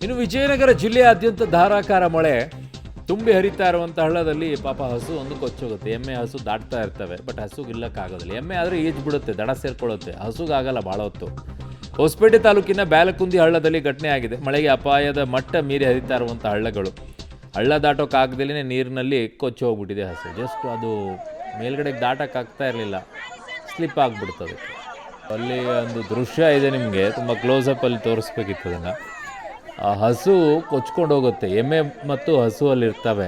ಇನ್ನು ವಿಜಯನಗರ ಜಿಲ್ಲೆಯಾದ್ಯಂತ ಧಾರಾಕಾರ ಮಳೆ ತುಂಬಿ ಹರಿತಾ ಇರುವಂಥ ಹಳ್ಳದಲ್ಲಿ ಪಾಪ ಹಸು ಒಂದು ಕೊಚ್ಚೋಗುತ್ತೆ. ಎಮ್ಮೆ ಹಸು ದಾಟ್ತಾ ಇರ್ತವೆ, ಬಟ್ ಹಸುಗೆ ಇಲ್ಲಕ್ಕಾಗೋದಿಲ್ಲ. ಎಮ್ಮೆ ಆದರೆ ಈಜು ಬಿಡುತ್ತೆ, ದಡ ಸೇರ್ಕೊಳ್ಳುತ್ತೆ, ಹಸುಗಾಗಲ್ಲ ಭಾಳ ಹೊತ್ತು. ಹೊಸಪೇಟೆ ತಾಲೂಕಿನ ಬ್ಯಾಲಕುಂದಿ ಹಳ್ಳದಲ್ಲಿ ಘಟನೆ ಆಗಿದೆ. ಮಳೆಗೆ ಅಪಾಯದ ಮಟ್ಟ ಮೀರಿ ಹರಿತಾ ಇರುವಂಥ ಹಳ್ಳಗಳು. ಹಳ್ಳ ದಾಟೋಕ್ಕಾಗದಲ್ಲೇ ನೀರಿನಲ್ಲಿ ಕೊಚ್ಚಿ ಹೋಗ್ಬಿಟ್ಟಿದೆ ಹಸು. ಜಸ್ಟ್ ಅದು ಮೇಲ್ಗಡೆಗೆ ದಾಟೋಕ್ಕಾಗ್ತಾ ಇರಲಿಲ್ಲ, ಸ್ಲಿಪ್ ಆಗಿಬಿಡ್ತದೆ. ಅಲ್ಲಿ ಒಂದು ದೃಶ್ಯ ಇದೆ, ನಿಮಗೆ ತುಂಬ ಕ್ಲೋಸಪ್ಪಲ್ಲಿ ತೋರಿಸ್ಬೇಕಿತ್ತು ಅದನ್ನು. ಆ ಹಸು ಕೊಚ್ಕೊಂಡು ಹೋಗುತ್ತೆ. ಎಮ್ಮೆ ಮತ್ತು ಹಸು ಅಲ್ಲಿರ್ತವೆ.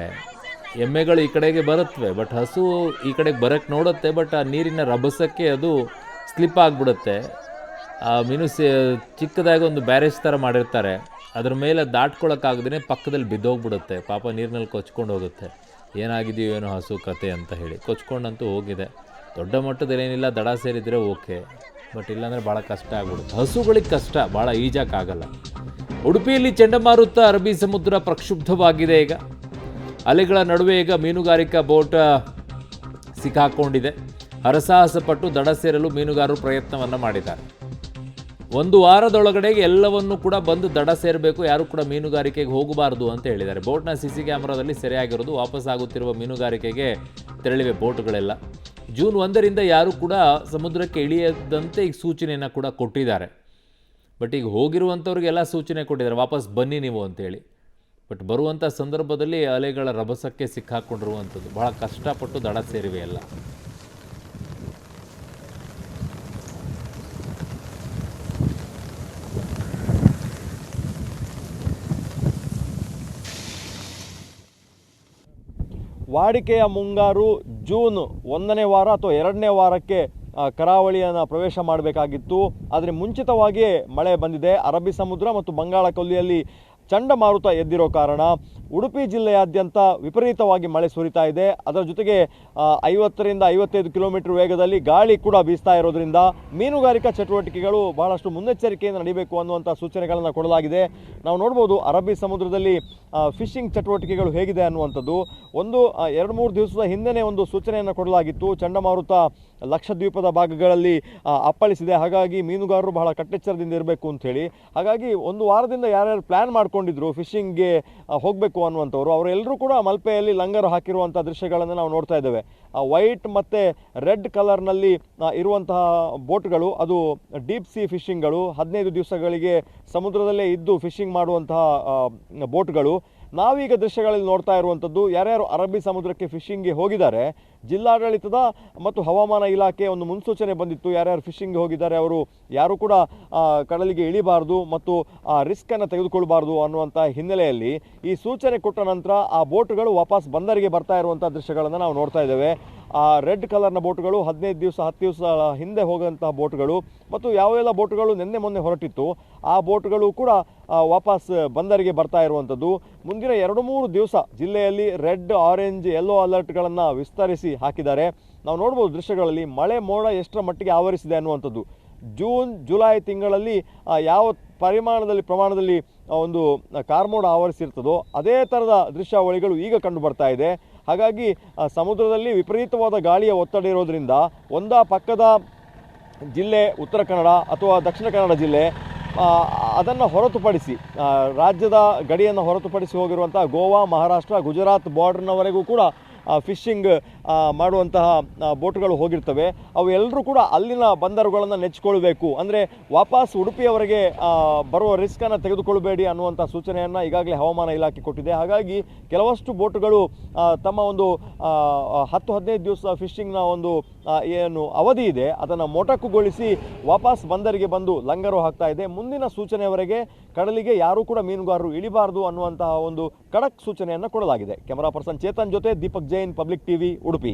ಎಮ್ಮೆಗಳು ಈ ಕಡೆಗೆ ಬರುತ್ತವೆ, ಬಟ್ ಹಸು ಈ ಕಡೆಗೆ ಬರೋಕ್ಕೆ ನೋಡುತ್ತೆ, ಬಟ್ ಆ ನೀರಿನ ರಭಸಕ್ಕೆ ಅದು ಸ್ಲಿಪ್ ಆಗಿಬಿಡುತ್ತೆ. ಆ ಚಿಕ್ಕದಾಗಿ ಒಂದು ಬ್ಯಾರೇಜ್ ಥರ ಮಾಡಿರ್ತಾರೆ, ಅದ್ರ ಮೇಲೆ ದಾಟ್ಕೊಳ್ಳೋಕ್ಕಾಗದೇ ಪಕ್ಕದಲ್ಲಿ ಬಿದ್ದೋಗ್ಬಿಡುತ್ತೆ. ಪಾಪ ನೀರಿನಲ್ಲಿ ಕೊಚ್ಕೊಂಡು ಹೋಗುತ್ತೆ. ಏನಾಗಿದೆಯೋ ಏನೋ ಹಸು ಕತೆ ಅಂತ ಹೇಳಿ ಕೊಚ್ಕೊಂಡಂತೂ ಹೋಗಿದೆ. ದೊಡ್ಡ ಮಟ್ಟದಲ್ಲೇನಿಲ್ಲ, ದಡ ಸೇರಿದರೆ ಓಕೆ, ಬಟ್ ಇಲ್ಲಾಂದರೆ ಭಾಳ ಕಷ್ಟ ಆಗ್ಬಿಡುತ್ತೆ. ಹಸುಗಳಿಗೆ ಕಷ್ಟ, ಭಾಳ ಈಜಕ್ಕಾಗಲ್ಲ. ಉಡುಪಿಯಲ್ಲಿ ಚಂಡಮಾರುತ ಅರಬ್ಬಿ ಸಮುದ್ರ ಪ್ರಕ್ಷುಬ್ಧವಾಗಿದೆ. ಈಗ ಅಲೆಗಳ ನಡುವೆ ಈಗ ಮೀನುಗಾರಿಕಾ ಬೋಟ್ ಸಿಕ್ಕಾಕೊಂಡಿದೆ. ಹರಸಾಹಸ ಪಟ್ಟು ದಡ ಸೇರಲು ಮೀನುಗಾರರು ಪ್ರಯತ್ನವನ್ನು ಮಾಡಿದ್ದಾರೆ. ಒಂದು ವಾರದೊಳಗಡೆಗೆ ಎಲ್ಲವನ್ನೂ ಕೂಡ ಬಂದು ದಡ ಸೇರಬೇಕು, ಯಾರು ಕೂಡ ಮೀನುಗಾರಿಕೆಗೆ ಹೋಗಬಾರ್ದು ಅಂತ ಹೇಳಿದ್ದಾರೆ. ಬೋಟ್ನ CC ಕ್ಯಾಮ್ರಾದಲ್ಲಿ ಸೆರೆಯಾಗಿರೋದು. ವಾಪಸ್ ಆಗುತ್ತಿರುವ ಮೀನುಗಾರಿಕೆಗೆ ತೆರಳಿವೆ ಬೋಟ್ಗಳೆಲ್ಲ. ಜೂನ್ 1ರಿಂದ ಯಾರು ಕೂಡ ಸಮುದ್ರಕ್ಕೆ ಇಳಿಯದಂತೆ ಈಗ ಸೂಚನೆಯನ್ನು ಕೂಡ ಕೊಟ್ಟಿದ್ದಾರೆ. ಬಟ್ ಈಗ ಹೋಗಿರುವಂಥವ್ರಿಗೆಲ್ಲ ಸೂಚನೆ ಕೊಟ್ಟಿದ್ದಾರೆ, ವಾಪಸ್ ಬನ್ನಿ ನೀವು ಅಂತೇಳಿ. ಬಟ್ ಬರುವಂಥ ಸಂದರ್ಭದಲ್ಲಿ ಅಲೆಗಳ ರಭಸಕ್ಕೆ ಸಿಕ್ಕಾಕೊಂಡಿರುವಂಥದ್ದು. ಭಾಳ ಕಷ್ಟಪಟ್ಟು ದಡ ಸೇರಿವೆ ಎಲ್ಲ. ವಾಡಿಕೆಯ ಮುಂಗಾರು ಜೂನ್ 1ನೇ ವಾರ ಅಥವಾ 2ನೇ ವಾರಕ್ಕೆ ಕರಾವಳಿಯನ್ನು ಪ್ರವೇಶ ಮಾಡಬೇಕಾಗಿತ್ತು. ಆದರೆ ಮುಂಚಿತವಾಗಿಯೇ ಮಳೆ ಬಂದಿದೆ. ಅರಬ್ಬಿ ಸಮುದ್ರ ಮತ್ತು ಬಂಗಾಳ ಕೊಲ್ಲಿಯಲ್ಲಿ ಚಂಡಮಾರುತ ಎದ್ದಿರೋ ಕಾರಣ ಉಡುಪಿ ಜಿಲ್ಲೆಯಾದ್ಯಂತ ವಿಪರೀತವಾಗಿ ಮಳೆ ಸುರಿತಾ ಇದೆ. ಅದರ ಜೊತೆಗೆ 50ರಿಂದ 55 ಕಿಲೋಮೀಟರ್ ವೇಗದಲ್ಲಿ ಗಾಳಿ ಕೂಡ ಬೀಸ್ತಾ ಇರೋದ್ರಿಂದ ಮೀನುಗಾರಿಕಾ ಚಟುವಟಿಕೆಗಳು ಬಹಳಷ್ಟು ಮುನ್ನೆಚ್ಚರಿಕೆಯಿಂದ ನಡೀಬೇಕು ಅನ್ನುವಂಥ ಸೂಚನೆಗಳನ್ನು ಕೊಡಲಾಗಿದೆ. ನಾವು ನೋಡ್ಬೋದು ಅರಬ್ಬಿ ಸಮುದ್ರದಲ್ಲಿ ಫಿಶಿಂಗ್ ಚಟುವಟಿಕೆಗಳು ಹೇಗಿದೆ ಅನ್ನುವಂಥದ್ದು. ಒಂದು 2-3 ದಿವಸದ ಹಿಂದೆಯೇ ಒಂದು ಸೂಚನೆಯನ್ನು ಕೊಡಲಾಗಿತ್ತು. ಚಂಡಮಾರುತ ಲಕ್ಷದ್ವೀಪದ ಭಾಗಗಳಲ್ಲಿ ಅಪ್ಪಳಿಸಿದೆ, ಹಾಗಾಗಿ ಮೀನುಗಾರರು ಬಹಳ ಕಟ್ಟೆಚ್ಚರದಿಂದ ಇರಬೇಕು ಅಂಥೇಳಿ. ಹಾಗಾಗಿ ಒಂದು ವಾರದಿಂದ ಯಾರ್ಯಾರು ಪ್ಲ್ಯಾನ್ ಮಾಡ್ಕೊಂಡಿದ್ರು ಫಿಶಿಂಗ್ಗೆ ಹೋಗಬೇಕು ಅನ್ನುವಂಥವ್ರು, ಅವರೆಲ್ಲರೂ ಕೂಡ ಮಲ್ಪೆಯಲ್ಲಿ ಲಂಗರು ಹಾಕಿರುವಂಥ ದೃಶ್ಯಗಳನ್ನು ನಾವು ನೋಡ್ತಾ ಇದ್ದೇವೆ. ವೈಟ್ ಮತ್ತು ರೆಡ್ ಕಲರ್ನಲ್ಲಿ ಇರುವಂತಹ ಬೋಟ್ಗಳು ಅದು ಡೀಪ್ ಸಿ ಫಿಶಿಂಗ್ಗಳು. 15 ದಿವಸಗಳಿಗೆ ಸಮುದ್ರದಲ್ಲೇ ಇದ್ದು ಫಿಶಿಂಗ್ ಮಾಡುವಂತಹ ಬೋಟ್ಗಳು. ನಾವೀಗ ದೃಶ್ಯಗಳಲ್ಲಿ ನೋಡ್ತಾ ಇರುವಂಥದ್ದು ಯಾರ್ಯಾರು ಅರಬ್ಬಿ ಸಮುದ್ರಕ್ಕೆ ಫಿಶಿಂಗ್ಗೆ ಹೋಗಿದ್ದಾರೆ, ಜಿಲ್ಲಾಡಳಿತದ ಮತ್ತು ಹವಾಮಾನ ಇಲಾಖೆ ಒಂದು ಮುನ್ಸೂಚನೆ ಬಂದಿತ್ತು. ಯಾರ್ಯಾರು ಫಿಶಿಂಗ್ಗೆ ಹೋಗಿದ್ದಾರೆ ಅವರು ಯಾರು ಕೂಡ ಕಡಲಿಗೆ ಇಳಿಬಾರ್ದು ಮತ್ತು ರಿಸ್ಕನ್ನು ತೆಗೆದುಕೊಳ್ಬಾರ್ದು ಅನ್ನುವಂಥ ಹಿನ್ನೆಲೆಯಲ್ಲಿ ಈ ಸೂಚನೆ ಕೊಟ್ಟ ನಂತರ ಆ ಬೋಟ್ಗಳು ವಾಪಸ್ ಬಂದರಿಗೆ ಬರ್ತಾ ಇರುವಂಥ ದೃಶ್ಯಗಳನ್ನು ನಾವು ನೋಡ್ತಾ ಇದ್ದೇವೆ. ಆ ರೆಡ್ ಕಲರ್ನ ಬೋಟ್ಗಳು 15 ದಿವಸ 10 ದಿವಸ ಹಿಂದೆ ಹೋಗುವಂತಹ ಬೋಟ್ಗಳು ಮತ್ತು ಯಾವೆಲ್ಲ ಬೋಟ್ಗಳು ನಿನ್ನೆ ಮೊನ್ನೆ ಹೊರಟಿತ್ತು ಆ ಬೋಟ್ಗಳು ಕೂಡ ವಾಪಸ್ ಬಂದರಿಗೆ ಬರ್ತಾ ಇರುವಂಥದ್ದು. ಮುಂದಿನ 2-3 ದಿವಸ ಜಿಲ್ಲೆಯಲ್ಲಿ ರೆಡ್, ಆರೆಂಜ್, ಯೆಲ್ಲೋ ಅಲರ್ಟ್ಗಳನ್ನು ವಿಸ್ತರಿಸಿ ಹಾಕಿದ್ದಾರೆ. ನಾವು ನೋಡ್ಬೋದು ದೃಶ್ಯಗಳಲ್ಲಿ ಮಳೆ ಮೋಡ ಎಷ್ಟರ ಮಟ್ಟಿಗೆ ಆವರಿಸಿದೆ ಅನ್ನುವಂಥದ್ದು. ಜೂನ್ ಜುಲೈ ತಿಂಗಳಲ್ಲಿ ಯಾವ ಪ್ರಮಾಣದಲ್ಲಿ ಒಂದು ಕಾರ್ಮೋಡ ಆವರಿಸಿರ್ತದೋ ಅದೇ ಥರದ ದೃಶ್ಯಾವಳಿಗಳು ಈಗ ಕಂಡು ಬರ್ತಾ ಇದೆ. ಹಾಗಾಗಿ ಸಮುದ್ರದಲ್ಲಿ ವಿಪರೀತವಾದ ಗಾಳಿಯ ಒತ್ತಡ ಇರೋದ್ರಿಂದ ಪಕ್ಕದ ಜಿಲ್ಲೆ ಉತ್ತರ ಕನ್ನಡ ಅಥವಾ ದಕ್ಷಿಣ ಕನ್ನಡ ಜಿಲ್ಲೆ, ಅದನ್ನು ಹೊರತುಪಡಿಸಿ ರಾಜ್ಯದ ಗಡಿಯನ್ನು ಹೊರತುಪಡಿಸಿ ಹೋಗಿರುವಂಥ ಗೋವಾ, ಮಹಾರಾಷ್ಟ್ರ, ಗುಜರಾತ್ ಬಾರ್ಡರ್ನವರೆಗೂ ಕೂಡ ಫಿಶಿಂಗ್ ಮಾಡುವಂತಹ ಬೋಟ್ಗಳು ಹೋಗಿರ್ತವೆ. ಅವು ಎಲ್ಲರೂ ಕೂಡ ಅಲ್ಲಿನ ಬಂದರುಗಳನ್ನು ನೆಚ್ಚಿಕೊಳ್ಬೇಕು, ಅಂದರೆ ವಾಪಸ್ ಉಡುಪಿಯವರೆಗೆ ಬರುವ ರಿಸ್ಕನ್ನು ತೆಗೆದುಕೊಳ್ಬೇಡಿ ಅನ್ನುವಂಥ ಸೂಚನೆಯನ್ನು ಈಗಾಗಲೇ ಹವಾಮಾನ ಇಲಾಖೆ ಕೊಟ್ಟಿದೆ. ಹಾಗಾಗಿ ಕೆಲವಷ್ಟು ಬೋಟ್ಗಳು ತಮ್ಮ ಒಂದು 10-15 ದಿವಸ ಫಿಶಿಂಗ್ನ ಒಂದು ಏನು ಅವಧಿ ಇದೆ ಅದನ್ನು ಮೊಟಕುಗೊಳಿಸಿ ವಾಪಸ್ ಬಂದರಿಗೆ ಬಂದು ಲಂಗರು ಹಾಕ್ತಾ ಇದೆ. ಮುಂದಿನ ಸೂಚನೆಯವರೆಗೆ ಕಡಲಿಗೆ ಯಾರೂ ಕೂಡ ಮೀನುಗಾರರು ಇಳಿಬಾರ್ದು ಅನ್ನುವಂತಹ ಒಂದು ಖಡಕ್ ಸೂಚನೆಯನ್ನು ಕೊಡಲಾಗಿದೆ. ಕ್ಯಾಮರಾ ಪರ್ಸನ್ ಚೇತನ್ ಜೊತೆ ದೀಪಕ್ ಜೈನ್, ಪಬ್ಲಿಕ್ ಟಿವಿ, ಉಡುಪಿ.